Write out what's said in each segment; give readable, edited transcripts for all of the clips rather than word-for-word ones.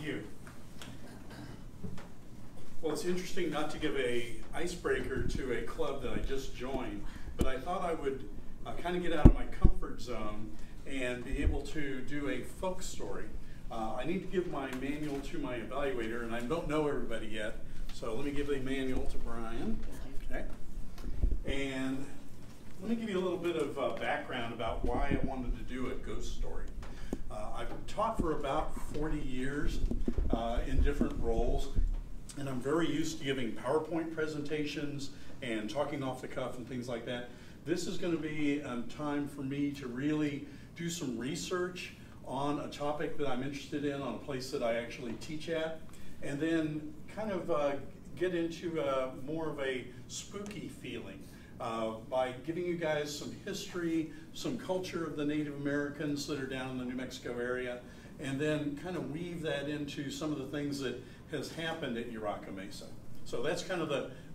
you. Well, it's interesting not to give a icebreaker to a club that I just joined, but I thought I would kind of get out of my comfort zone and be able to do a folk story. I need to give my manual to my evaluator, and I don't know everybody yet, so let me give the manual to Brian. Okay. And let me give you a little bit of background about why I wanted to do a ghost story. I've taught for about 40 years in different roles, and I'm very used to giving PowerPoint presentations and talking off the cuff and things like that. This is going to be a time for me to really do some research on a topic that I'm interested in, on a place that I actually teach at, and then kind of get into more of a spooky feeling by giving you guys some history, some culture of the Native Americans that are down in the New Mexico area, and then kind of weave that into some of the things that has happened at Urraca Mesa. So that's kind of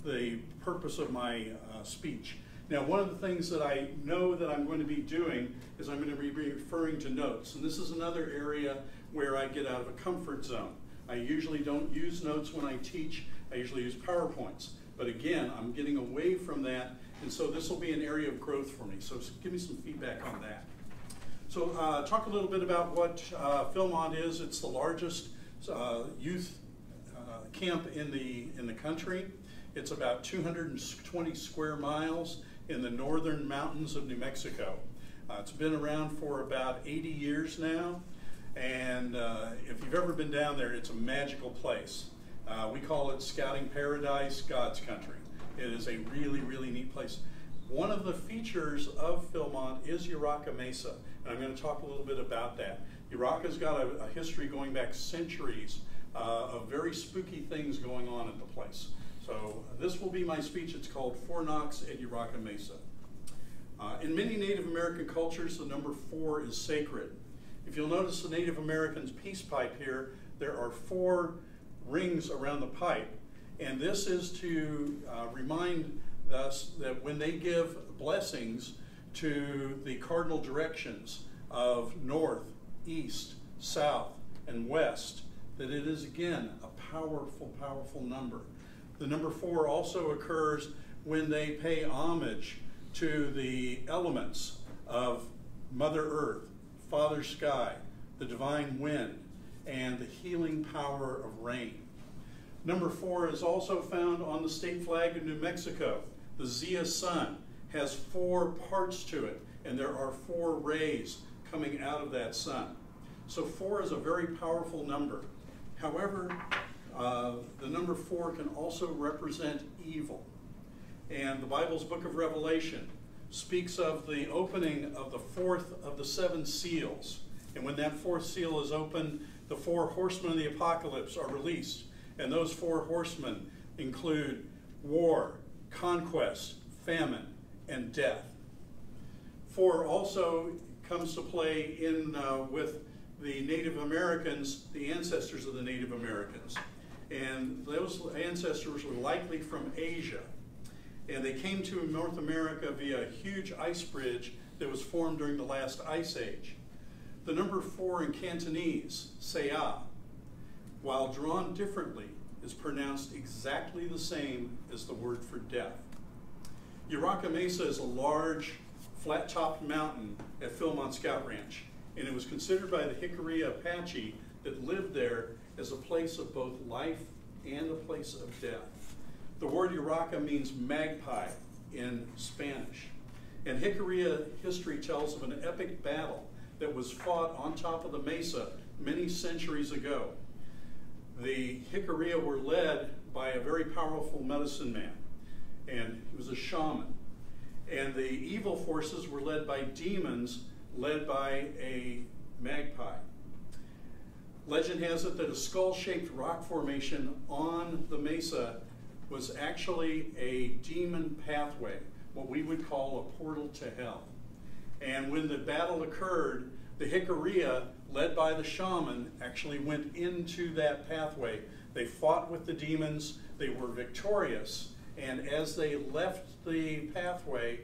the purpose of my speech. Now, one of the things that I know that I'm going to be doing is I'm going to be referring to notes. And this is another area where I get out of a comfort zone. I usually don't use notes when I teach. I usually use PowerPoints. But again, I'm getting away from that. And so this will be an area of growth for me. So give me some feedback on that. So talk a little bit about what Philmont is. It's the largest youth camp in the country. It's about 220 square miles in the northern mountains of New Mexico. It's been around for about 80 years now, and if you've ever been down there, it's a magical place. We call it Scouting Paradise, God's Country. It is a really, really neat place. One of the features of Philmont is Urraca Mesa, and I'm going to talk a little bit about that. Urraca's got a history going back centuries of very spooky things going on at the place. So this will be my speech. It's called Four Knocks at Urraca Mesa. In many Native American cultures, the number 4 is sacred. If you'll notice the Native Americans' peace pipe here, there are 4 rings around the pipe. And this is to remind us that when they give blessings to the cardinal directions of north, east, south, and west, that it is again a powerful, powerful number. The number 4 also occurs when they pay homage to the elements of Mother Earth, Father Sky, the divine wind, and the healing power of rain. Number 4 is also found on the state flag of New Mexico. The Zia sun has 4 parts to it, and there are 4 rays coming out of that sun. So 4 is a very powerful number. However, the number 4 can also represent evil. And the Bible's book of Revelation speaks of the opening of the 4th of the 7 seals. And when that 4th seal is opened, the 4 horsemen of the apocalypse are released. And those 4 horsemen include war, conquest, famine, and death. 4 also comes to play in with the Native Americans, the ancestors of the Native Americans. And those ancestors were likely from Asia. And they came to North America via a huge ice bridge that was formed during the last ice age. The number 4 in Cantonese, Saya, while drawn differently, is pronounced exactly the same as the word for death. Urraca Mesa is a large, flat-topped mountain at Philmont Scout Ranch, and it was considered by the Jicarilla Apache that lived there as a place of both life and a place of death. The word Urraca means magpie in Spanish. And Jicarilla history tells of an epic battle that was fought on top of the mesa many centuries ago. The Jicarilla were led by a very powerful medicine man, and he was a shaman. And the evil forces were led by demons, led by a magpie. Legend has it that a skull-shaped rock formation on the mesa was actually a demon pathway, what we would call a portal to hell. And when the battle occurred, the Jicarilla, led by the shaman, actually went into that pathway. They fought with the demons, they were victorious, and as they left the pathway,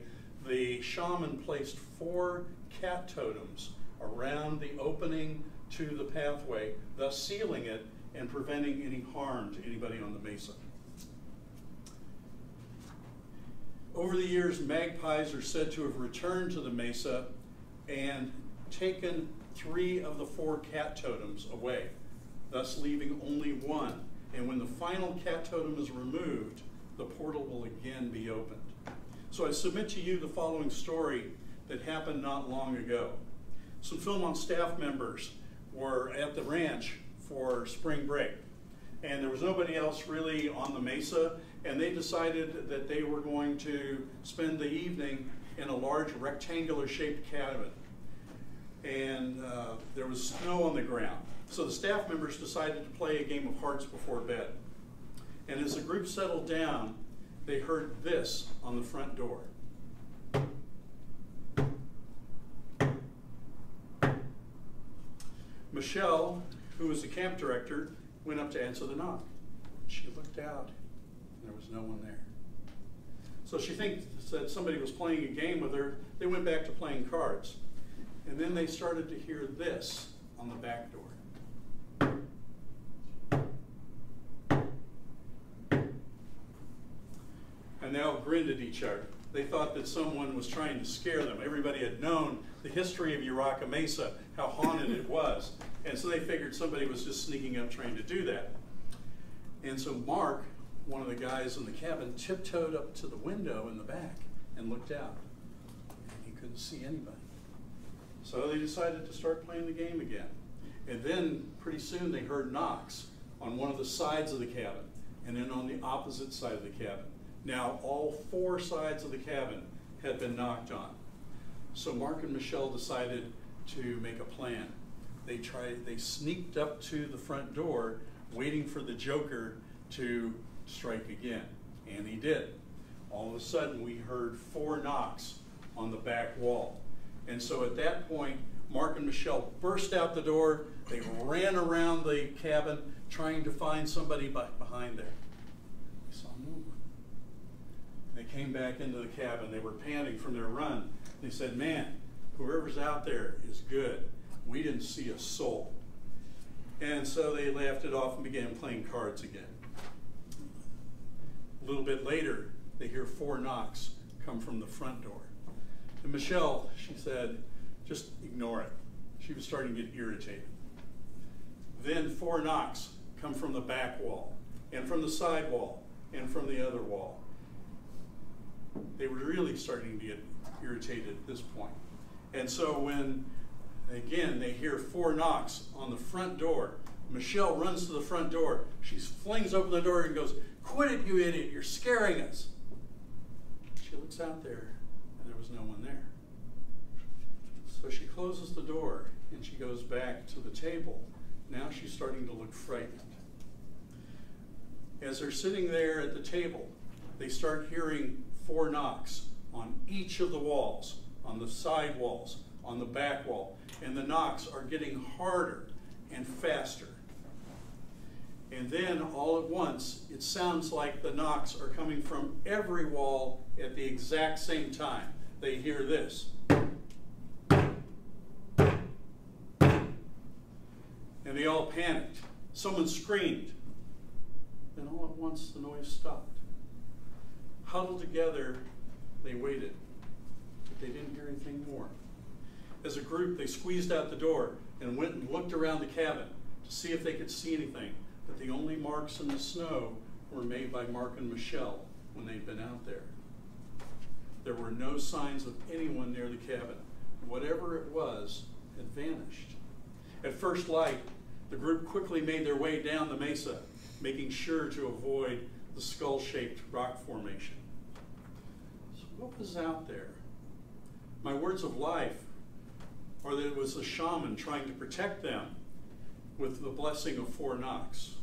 the shaman placed 4 cat totems around the opening to the pathway, thus sealing it and preventing any harm to anybody on the mesa. Over the years, magpies are said to have returned to the mesa and taken 3 of the 4 cat totems away, thus leaving only one. And when the final cat totem is removed, the portal will again be opened. So I submit to you the following story that happened not long ago. Some Philmont staff members were at the ranch for spring break, and there was nobody else really on the mesa, and they decided that they were going to spend the evening in a large rectangular shaped cabin. And there was snow on the ground. So the staff members decided to play a game of hearts before bed. And as the group settled down, they heard this on the front door. Michelle, who was the camp director, went up to answer the knock. She looked out, and there was no one there. So she thinks that somebody was playing a game with her. They went back to playing cards. And then they started to hear this on the back door. And they all grinned at each other. They thought that someone was trying to scare them. Everybody had known the history of Urraca Mesa, how haunted it was. And so they figured somebody was just sneaking up trying to do that. And so Mark, one of the guys in the cabin, tiptoed up to the window in the back and looked out. And he couldn't see anybody. So they decided to start playing the game again. And then pretty soon they heard knocks on one of the sides of the cabin and then on the opposite side of the cabin. Now all 4 sides of the cabin had been knocked on. So Mark and Michelle decided to make a plan. They sneaked up to the front door waiting for the Joker to strike again. And he did. All of a sudden we heard 4 knocks on the back wall. And so at that point, Mark and Michelle burst out the door. They ran around the cabin trying to find somebody behind there. They saw no one. They came back into the cabin. They were panting from their run. They said, man, whoever's out there is good. We didn't see a soul. And so they laughed it off and began playing cards again. A little bit later, they hear 4 knocks come from the front door. And Michelle, she said, just ignore it. She was starting to get irritated. Then 4 knocks come from the back wall, and from the side wall, and from the other wall. They were really starting to get irritated at this point. And so when, again, they hear 4 knocks on the front door, Michelle runs to the front door. She flings open the door and goes, "Quit it, you idiot, you're scaring us." She looks out there, and there was no one there. So she closes the door and she goes back to the table. Now she's starting to look frightened. As they're sitting there at the table, they start hearing 4 knocks on each of the walls, on the side walls, on the back wall, and the knocks are getting harder and faster. And then all at once, it sounds like the knocks are coming from every wall at the exact same time. They hear this. And they all panicked. Someone screamed. Then all at once, the noise stopped. Huddled together, they waited. But they didn't hear anything more. As a group, they squeezed out the door and went and looked around the cabin to see if they could see anything. But the only marks in the snow were made by Mark and Michelle when they'd been out there. There were no signs of anyone near the cabin. Whatever it was had vanished. At first light, the group quickly made their way down the mesa, making sure to avoid the skull-shaped rock formation. So what was out there? My words of life are that it was a shaman trying to protect them with the blessing of 4 knocks.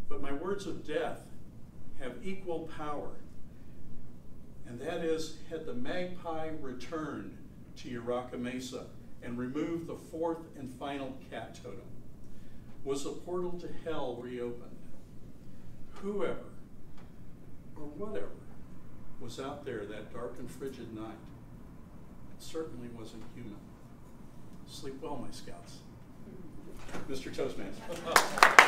But my words of death have equal power. And that is, had the magpie returned to Urraca Mesa and removed the 4th and final cat totem, was the portal to hell reopened? Whoever or whatever was out there that dark and frigid night, it certainly wasn't human. Sleep well, my scouts. Mr. Toastmaster.